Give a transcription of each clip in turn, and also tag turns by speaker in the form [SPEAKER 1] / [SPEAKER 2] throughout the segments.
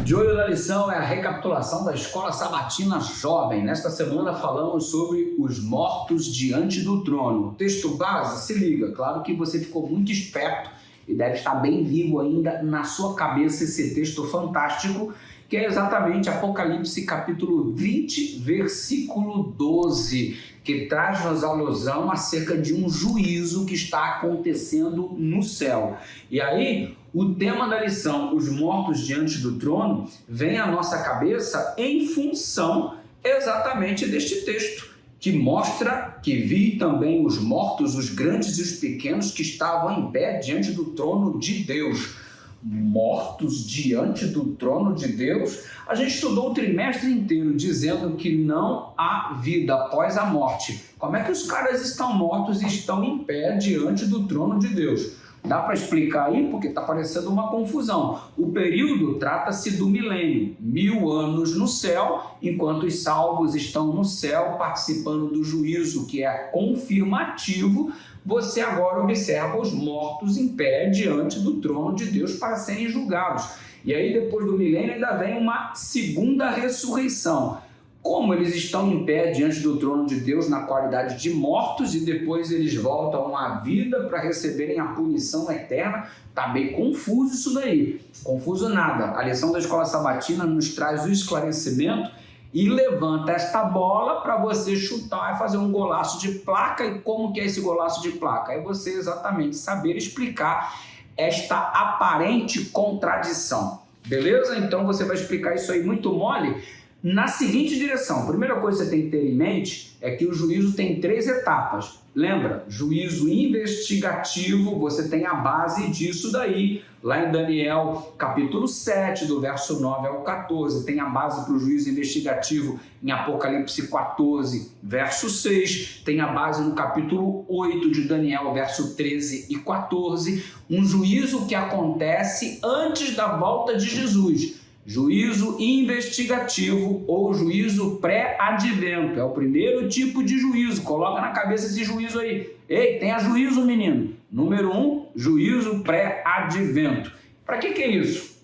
[SPEAKER 1] De olho na lição é a recapitulação da Escola Sabatina Jovem. Nesta semana falamos sobre os mortos diante do trono. O texto base, se liga, claro que você ficou muito esperto e deve estar bem vivo ainda na sua cabeça esse texto fantástico, que é exatamente Apocalipse capítulo 20, versículo 12, que traz-nos alusão acerca de um juízo que está acontecendo no céu. E aí, o tema da lição, os mortos diante do trono, vem à nossa cabeça em função exatamente deste texto, que mostra que vi também os mortos, os grandes e os pequenos, que estavam em pé diante do trono de Deus. Mortos diante do trono de Deus? A gente estudou o trimestre inteiro dizendo que não há vida após a morte. Como é que os caras estão mortos e estão em pé diante do trono de Deus? Dá para explicar aí? Porque está parecendo uma confusão. O período trata-se do milênio, 1000 anos no céu, enquanto os salvos estão no céu participando do juízo, que é confirmativo. Você agora observa os mortos em pé diante do trono de Deus para serem julgados. E aí depois do milênio ainda vem uma segunda ressurreição. Como eles estão em pé diante do trono de Deus na qualidade de mortos e depois eles voltam à vida para receberem a punição eterna, está bem confuso isso daí. Confuso nada. A lição da Escola Sabatina nos traz o esclarecimento e levanta esta bola para você chutar e fazer um golaço de placa. E como que é esse golaço de placa? É você exatamente saber explicar esta aparente contradição. Beleza? Então você vai explicar isso aí muito mole na seguinte direção. A primeira coisa que você tem que ter em mente é que o juízo tem 3 etapas. Lembra? Juízo investigativo, você tem a base disso daí. Lá em Daniel, capítulo 7, do verso 9 ao 14, tem a base para o juízo investigativo em Apocalipse 14, verso 6, tem a base no capítulo 8 de Daniel, verso 13 e 14, um juízo que acontece antes da volta de Jesus. Juízo investigativo ou juízo pré-advento. É o primeiro tipo de juízo. Coloca na cabeça esse juízo aí. Ei, tenha juízo, menino. Número 1, juízo pré-advento. Para que é isso?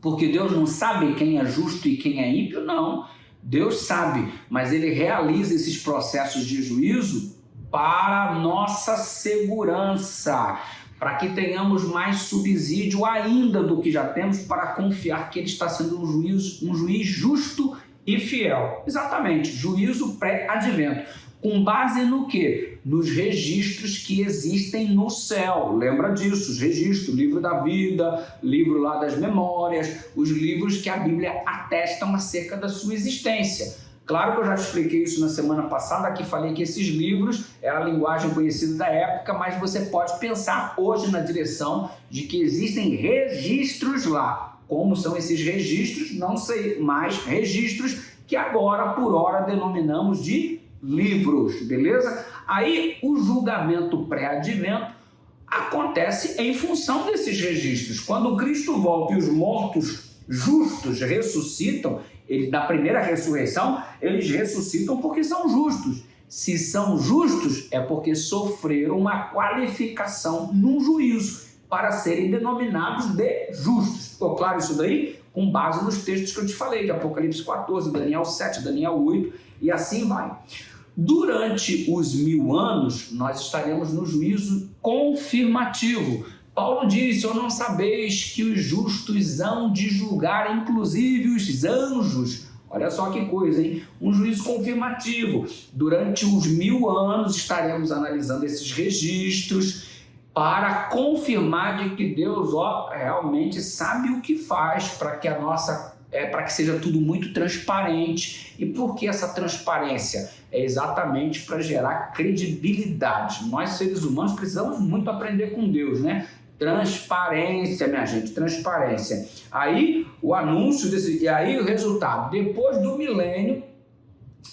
[SPEAKER 1] Porque Deus não sabe quem é justo e quem é ímpio? Não. Deus sabe, mas Ele realiza esses processos de juízo para nossa segurança, para que tenhamos mais subsídio ainda do que já temos para confiar que Ele está sendo um juiz justo e fiel. Exatamente, juízo pré-advento. Com base no quê? Nos registros que existem no céu. Lembra disso, os registros, livro da vida, livro lá das memórias, os livros que a Bíblia atestam acerca da sua existência. Claro que eu já expliquei isso na semana passada, aqui falei que esses livros eram a linguagem conhecida da época, mas você pode pensar hoje na direção de que existem registros lá. Como são esses registros? Não sei, mas registros que agora, por hora, denominamos de livros, beleza? Aí o julgamento pré-advento acontece em função desses registros. Quando Cristo volta e os mortos justos ressuscitam, da primeira ressurreição, eles ressuscitam porque são justos. Se são justos, é porque sofreram uma qualificação num juízo para serem denominados de justos. Ficou claro isso daí? Com base nos textos que eu te falei, de Apocalipse 14, Daniel 7, Daniel 8, e assim vai. Durante os 1000 anos, nós estaremos no juízo confirmativo. Paulo disse, ou não sabeis que os justos hão de julgar, inclusive os anjos. Olha só que coisa, hein? Um juízo confirmativo. Durante os 1000 anos estaremos analisando esses registros para confirmar de que Deus realmente sabe o que faz para que para que seja tudo muito transparente. E por que essa transparência? É exatamente para gerar credibilidade. Nós, seres humanos, precisamos muito aprender com Deus, né? Transparência, minha gente, transparência. Aí o anúncio e aí o resultado. Depois do milênio,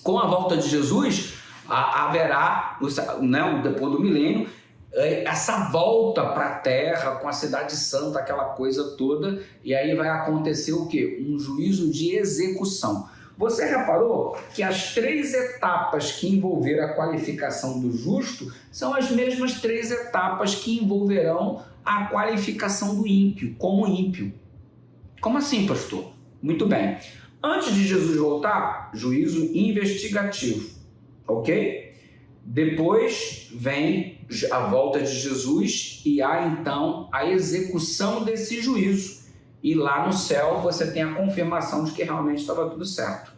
[SPEAKER 1] com a volta de Jesus, haverá, depois do milênio, essa volta para a terra com a cidade santa, aquela coisa toda, e aí vai acontecer o quê? Um juízo de execução. Você reparou que as 3 etapas que envolveram a qualificação do justo são as mesmas 3 etapas que envolverão a qualificação do ímpio, como ímpio. Como assim, pastor? Muito bem. Antes de Jesus voltar, juízo investigativo, ok? Depois vem a volta de Jesus e há então a execução desse juízo. E lá no céu você tem a confirmação de que realmente estava tudo certo.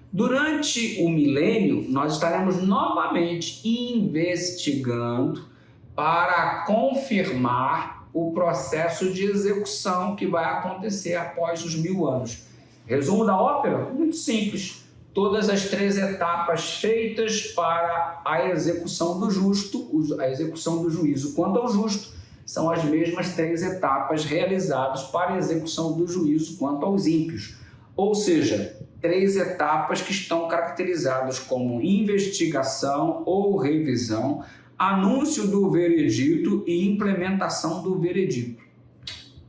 [SPEAKER 1] Durante o milênio, nós estaremos novamente investigando para confirmar o processo de execução que vai acontecer após os 1000 anos. Resumo da ópera? Muito simples. Todas as 3 etapas feitas para a execução do justo, a execução do juízo quanto ao justo, são as mesmas 3 etapas realizadas para a execução do juízo quanto aos ímpios. Ou seja, 3 etapas que estão caracterizadas como investigação ou revisão, anúncio do veredito e implementação do veredito.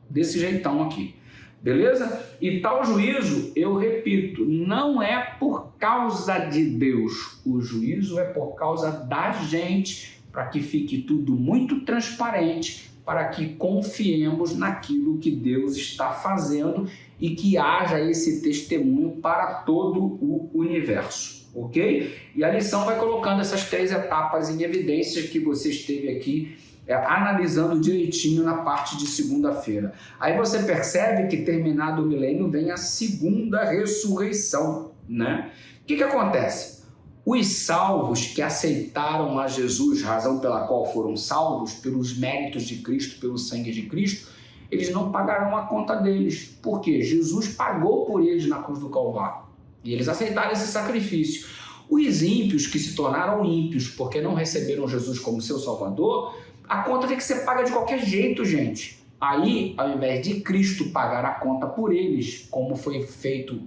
[SPEAKER 1] Desse jeitão aqui. Beleza? E tal juízo, eu repito, não é por causa de Deus. O juízo é por causa da gente, para que fique tudo muito transparente, para que confiemos naquilo que Deus está fazendo e que haja esse testemunho para todo o universo, ok? E a lição vai colocando essas 3 etapas em evidência que você esteve aqui analisando direitinho na parte de segunda-feira. Aí você percebe que terminado o milênio vem a segunda ressurreição, né? O que acontece? Os salvos que aceitaram a Jesus, razão pela qual foram salvos, pelos méritos de Cristo, pelo sangue de Cristo, eles não pagarão a conta deles. Por quê? Jesus pagou por eles na cruz do Calvário. E eles aceitaram esse sacrifício. Os ímpios que se tornaram ímpios porque não receberam Jesus como seu Salvador, a conta tem que ser paga de qualquer jeito, gente. Aí, ao invés de Cristo pagar a conta por eles, como foi feito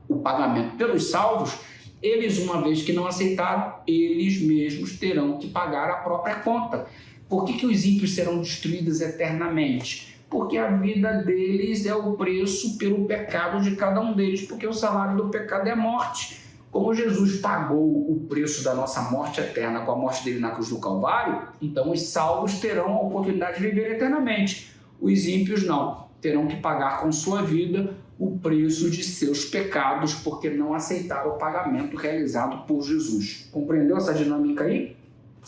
[SPEAKER 1] o pagamento pelos salvos, eles, uma vez que não aceitaram, eles mesmos terão que pagar a própria conta. Por que os ímpios serão destruídos eternamente? Porque a vida deles é o preço pelo pecado de cada um deles, porque o salário do pecado é a morte. Como Jesus pagou o preço da nossa morte eterna com a morte dele na cruz do Calvário, então os salvos terão a oportunidade de viver eternamente. Os ímpios não, terão que pagar com sua vida o preço de seus pecados, porque não aceitaram o pagamento realizado por Jesus. Compreendeu essa dinâmica aí?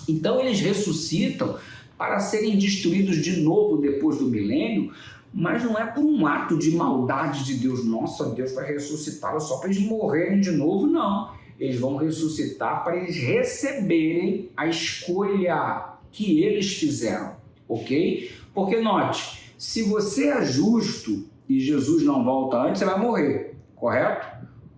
[SPEAKER 1] Então eles ressuscitam para serem destruídos de novo depois do milênio, mas não é por um ato de maldade de Deus. Nossa, Deus vai ressuscitá-los só para eles morrerem de novo, não. Eles vão ressuscitar para eles receberem a escolha que eles fizeram, ok? Porque note, se você é justo e Jesus não volta antes, você vai morrer, correto?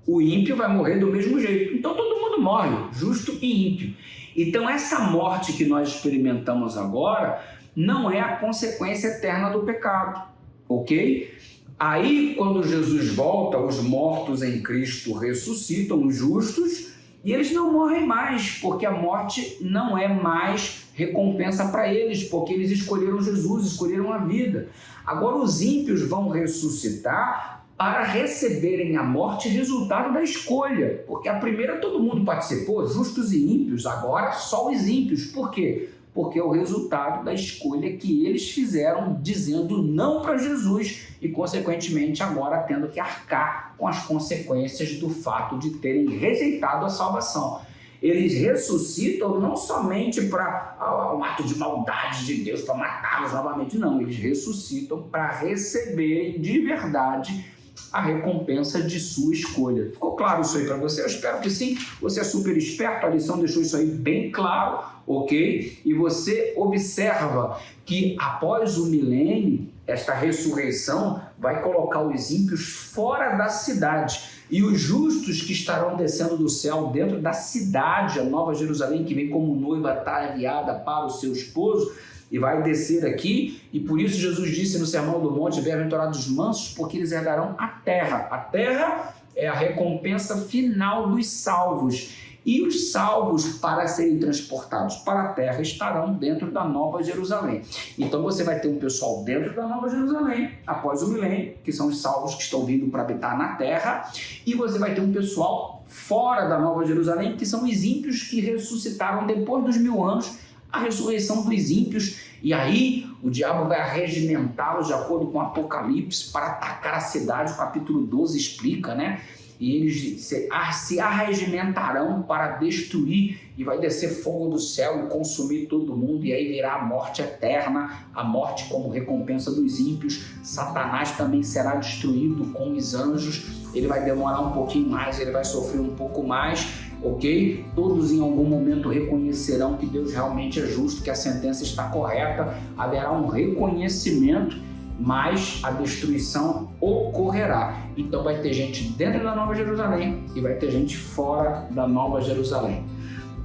[SPEAKER 1] O ímpio vai morrer do mesmo jeito. Então todo mundo morre, justo e ímpio. Então essa morte que nós experimentamos agora não é a consequência eterna do pecado, ok? Aí quando Jesus volta, os mortos em Cristo ressuscitam, os justos, e eles não morrem mais, porque a morte não é mais recompensa para eles, porque eles escolheram Jesus, escolheram a vida. Agora os ímpios vão ressuscitar para receberem a morte resultado da escolha, porque a primeira todo mundo participou, justos e ímpios, agora só os ímpios. Por quê? Porque é o resultado da escolha que eles fizeram dizendo não para Jesus e, consequentemente, agora tendo que arcar com as consequências do fato de terem rejeitado a salvação. Eles ressuscitam não somente para um ato de maldade de Deus, para matá-los novamente, não. Eles ressuscitam para receberem de verdade a recompensa de sua escolha. Ficou claro isso aí para você? Eu espero que sim. Você é super esperto, a lição deixou isso aí bem claro, ok? E você observa que após o milênio, esta ressurreição vai colocar os ímpios fora da cidade e os justos que estarão descendo do céu dentro da cidade, a Nova Jerusalém, que vem como noiva ataviada para o seu esposo, e vai descer aqui, e por isso Jesus disse no Sermão do Monte: bem-aventurados os mansos, porque eles herdarão a terra. A terra é a recompensa final dos salvos. E os salvos, para serem transportados para a terra, estarão dentro da Nova Jerusalém. Então você vai ter um pessoal dentro da Nova Jerusalém, após o milênio, que são os salvos que estão vindo para habitar na terra, e você vai ter um pessoal fora da Nova Jerusalém, que são os ímpios que ressuscitaram depois dos 1000 anos. A ressurreição dos ímpios E aí o diabo vai arregimentá-los de acordo com o Apocalipse para atacar a cidade. O capítulo 12 explica, né? E eles se arregimentarão para destruir, e vai descer fogo do céu e consumir todo mundo, e aí virá a morte eterna, a morte como recompensa dos ímpios. Satanás também será destruído com os anjos, ele vai demorar um pouquinho mais, ele vai sofrer um pouco mais, ok? Todos em algum momento reconhecerão que Deus realmente é justo, que a sentença está correta, haverá um reconhecimento, mas a destruição ocorrerá. Então vai ter gente dentro da Nova Jerusalém e vai ter gente fora da Nova Jerusalém.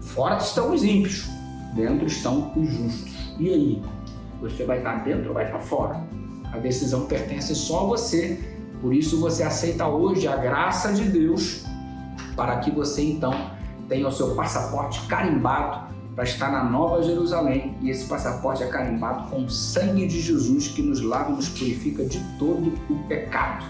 [SPEAKER 1] Fora estão os ímpios, dentro estão os justos. E aí? Você vai estar dentro ou vai estar fora? A decisão pertence só a você. Por isso você aceita hoje a graça de Deus para que você então tenha o seu passaporte carimbado para estar na Nova Jerusalém, e esse passaporte é carimbado com o sangue de Jesus que nos lava e nos purifica de todo o pecado,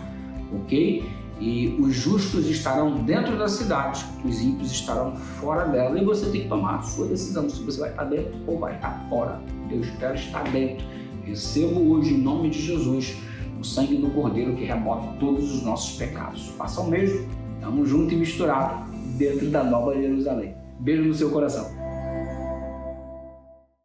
[SPEAKER 1] ok? E os justos estarão dentro da cidade, os ímpios estarão fora dela, e você tem que tomar a sua decisão se você vai estar dentro ou vai estar fora. Deus quer estar dentro. Receba hoje, em nome de Jesus, o sangue do Cordeiro que remove todos os nossos pecados. Faça o mesmo, estamos juntos e misturados dentro da Nova Jerusalém. Beijo no seu coração.